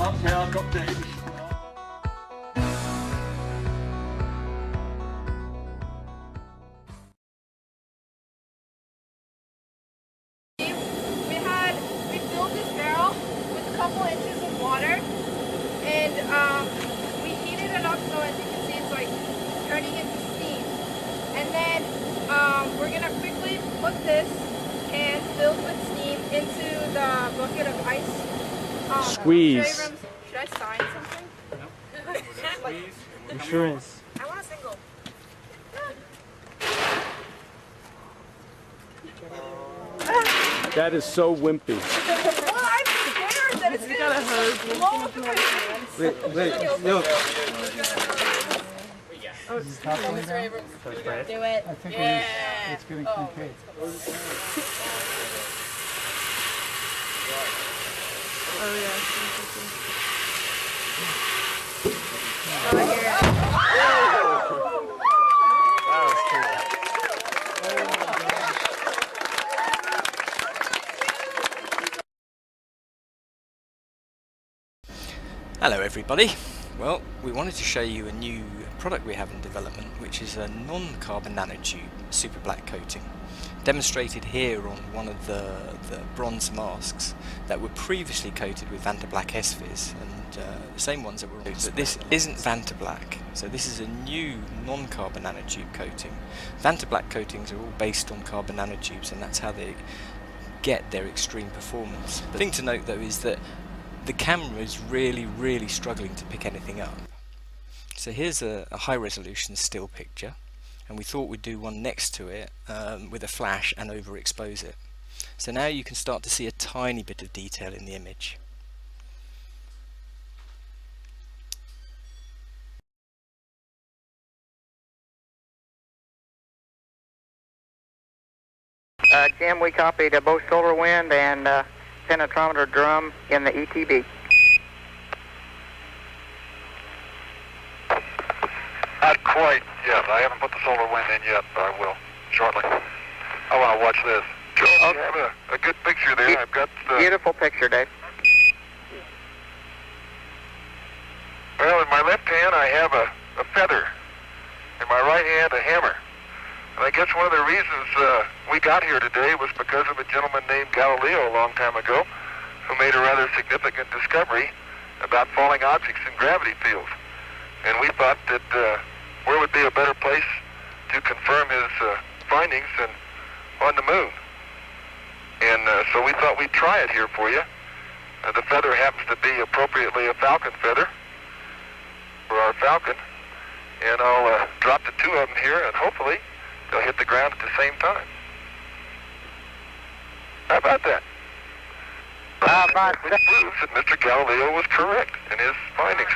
We filled this barrel with a couple inches of water, and we heated it up so as you can see it's like turning into steam. And then we're gonna quickly put this can filled with steam into the bucket of ice. Squeeze. Should I sign something? No. Insurance. I want a single. That is so wimpy. Well, I'm scared that it's gonna blow up my hands. Wait, no. Oh, Mr. Abrams. Do it. I think it's getting concave. Oh, yeah. Oh, I hear it. Hello everybody. Well, we wanted to show you a new product we have in development, which is a non-carbon nanotube super black coating, demonstrated here on one of the bronze masks that were previously coated with Vantablack S-Vis, and the same ones that were on. But this isn't Vantablack, so this is a new non-carbon nanotube coating. Vantablack coatings are all based on carbon nanotubes, and that's how they get their extreme performance. The thing to note though is that the camera is really struggling to pick anything up. So here's a high resolution still picture, and we thought we'd do one next to it with a flash and overexpose it. So now you can start to see a tiny bit of detail in the image. Jim, we copied both solar wind and penetrometer drum in the ETB. Not quite yet. I haven't put the solar wind in yet, but I will shortly. I want to watch this. Joe, you have a good picture there. I've got beautiful picture, Dave. Well, in my left hand I have a feather. In my right hand a hammer. And I guess one of the reasons we got here today was because of a gentleman named Galileo a long time ago who made a rather significant discovery about falling objects in gravity fields. And we thought that where would be a better place to confirm his findings than on the moon. And so we thought we'd try it here for you. The feather happens to be appropriately a falcon feather for our falcon. And I'll drop the two of them here, and hopefully they'll hit the ground at the same time. How about that? Which proves that Mr. Galileo was correct in his findings.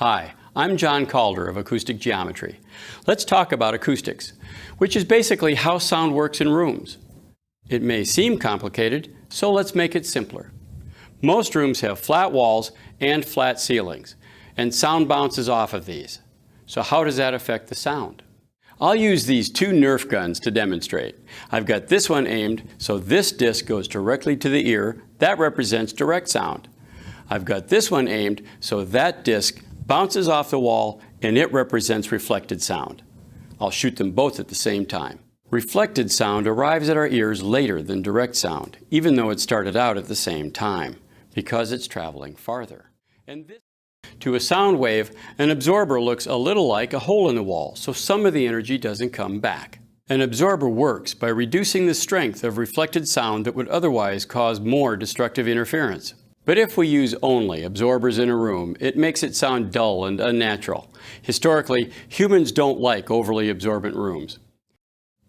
Hi, I'm John Calder of Acoustic Geometry. Let's talk about acoustics, which is basically how sound works in rooms. It may seem complicated, so let's make it simpler. Most rooms have flat walls and flat ceilings, and sound bounces off of these. So how does that affect the sound? I'll use these two Nerf guns to demonstrate. I've got this one aimed so this disc goes directly to the ear. That represents direct sound. I've got this one aimed so that disc bounces off the wall and it represents reflected sound. I'll shoot them both at the same time. Reflected sound arrives at our ears later than direct sound, even though it started out at the same time, because it's traveling farther. To a sound wave, an absorber looks a little like a hole in the wall, so some of the energy doesn't come back. An absorber works by reducing the strength of reflected sound that would otherwise cause more destructive interference. But if we use only absorbers in a room, it makes it sound dull and unnatural. Historically, humans don't like overly absorbent rooms.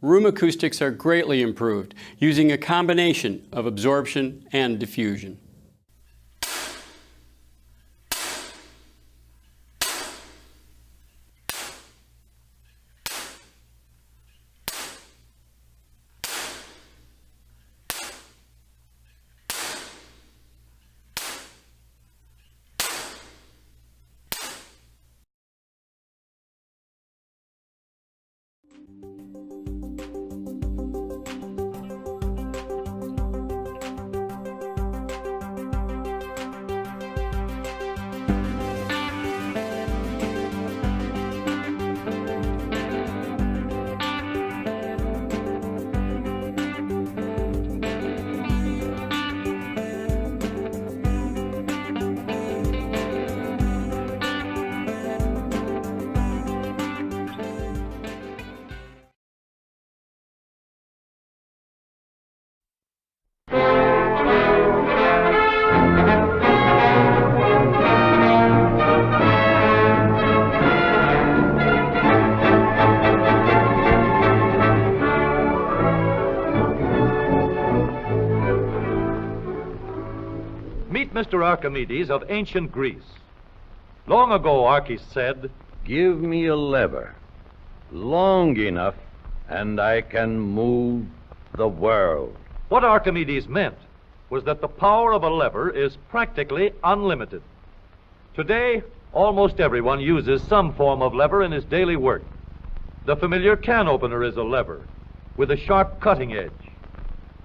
Room acoustics are greatly improved using a combination of absorption and diffusion. Mr. Archimedes of ancient Greece. Long ago, Archie said, "Give me a lever long enough and I can move the world." What Archimedes meant was that the power of a lever is practically unlimited. Today, almost everyone uses some form of lever in his daily work. The familiar can opener is a lever with a sharp cutting edge.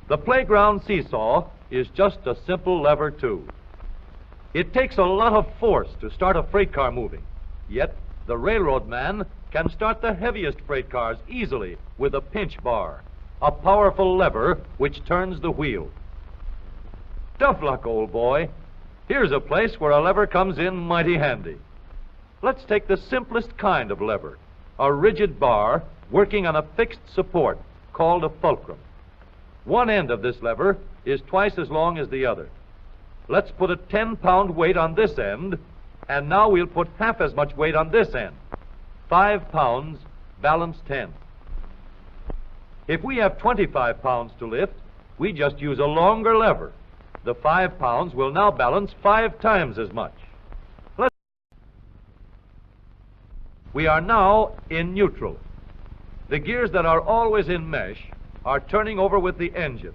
The playground seesaw is just a simple lever, too. It takes a lot of force to start a freight car moving, yet the railroad man can start the heaviest freight cars easily with a pinch bar, a powerful lever which turns the wheel. Tough luck, old boy. Here's a place where a lever comes in mighty handy. Let's take the simplest kind of lever, a rigid bar working on a fixed support called a fulcrum. One end of this lever is twice as long as the other. Let's put a 10-pound weight on this end, and now we'll put half as much weight on this end. 5 pounds, balance 10. If we have 25 pounds to lift, we just use a longer lever. The 5 pounds will now balance 5 times as much. We are now in neutral. The gears that are always in mesh are turning over with the engine,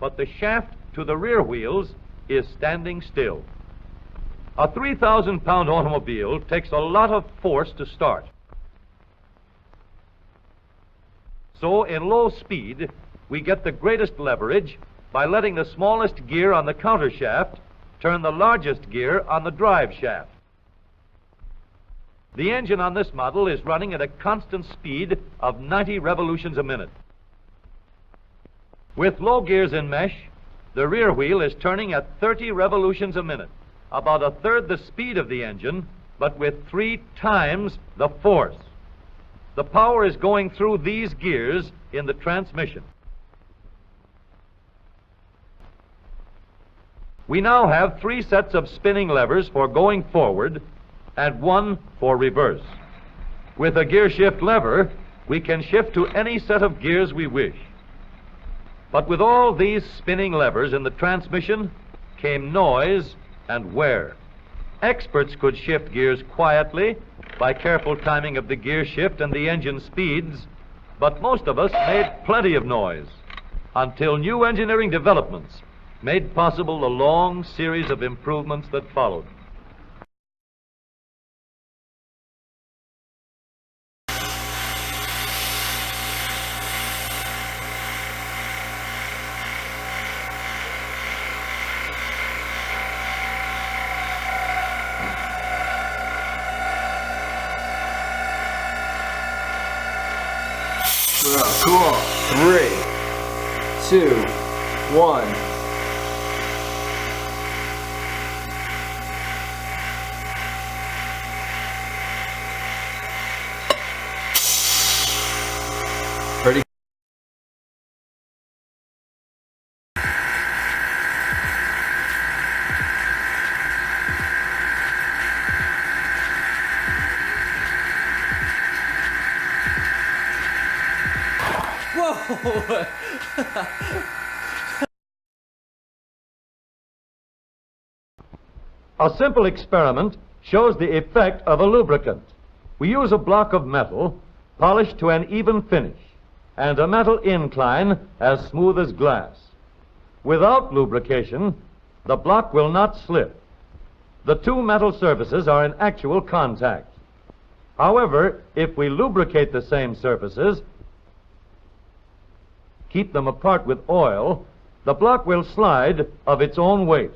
but the shaft to the rear wheels is standing still. A 3,000-pound automobile takes a lot of force to start. So in low speed, we get the greatest leverage by letting the smallest gear on the counter shaft turn the largest gear on the drive shaft. The engine on this model is running at a constant speed of 90 revolutions a minute. With low gears in mesh, the rear wheel is turning at 30 revolutions a minute, about a third the speed of the engine, but with 3 times the force. The power is going through these gears in the transmission. We now have 3 sets of spinning levers for going forward and 1 for reverse. With a gear shift lever, we can shift to any set of gears we wish. But with all these spinning levers in the transmission came noise and wear. Experts could shift gears quietly by careful timing of the gear shift and the engine speeds, but most of us made plenty of noise until new engineering developments made possible the long series of improvements that followed. Cool. 3, 2, 1. Pretty. Whoa! A simple experiment shows the effect of a lubricant. We use a block of metal polished to an even finish and a metal incline as smooth as glass. Without lubrication, the block will not slip. The two metal surfaces are in actual contact. However, if we lubricate the same surfaces, keep them apart with oil, the block will slide of its own weight.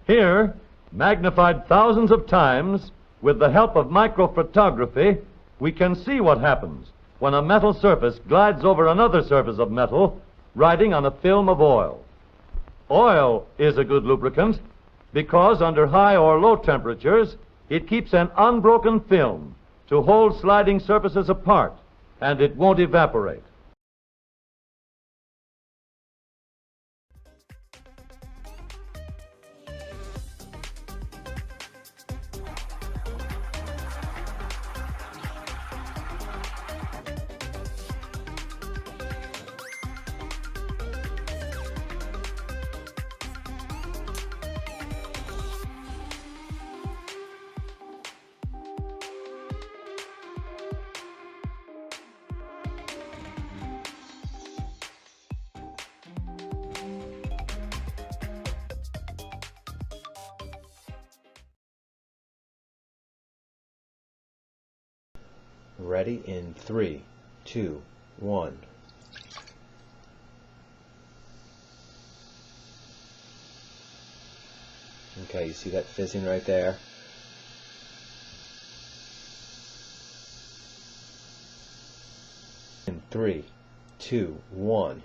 Here, magnified thousands of times, with the help of microphotography, we can see what happens when a metal surface glides over another surface of metal riding on a film of oil. Oil is a good lubricant because under high or low temperatures, it keeps an unbroken film to hold sliding surfaces apart, and it won't evaporate. Ready in 3, 2, 1. Okay, you see that fizzing right there? In 3, 2, 1.